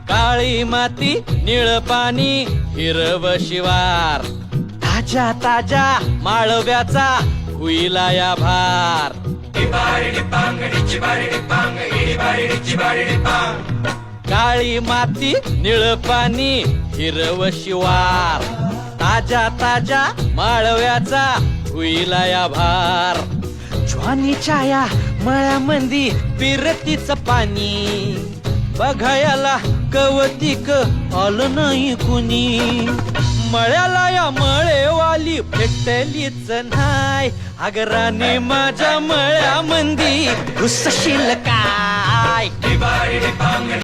काळी माती निळ पाणी हिरव शिवार ताज्या ताज्या माळव्याचा हुईला या भार काळी माती निळ पाणी हिरव शिवार ताज्या ताज्या माळव्याचा हुईला या भार ज्वानीच्या या मळ्यामंदी पिरतीच पाणी बघायला कवतिक आलं नाही कुणी मळ्याला या मळेवाली भेटलीच नाही अगराने माझ्या मळ्यामंदी घुसशील काय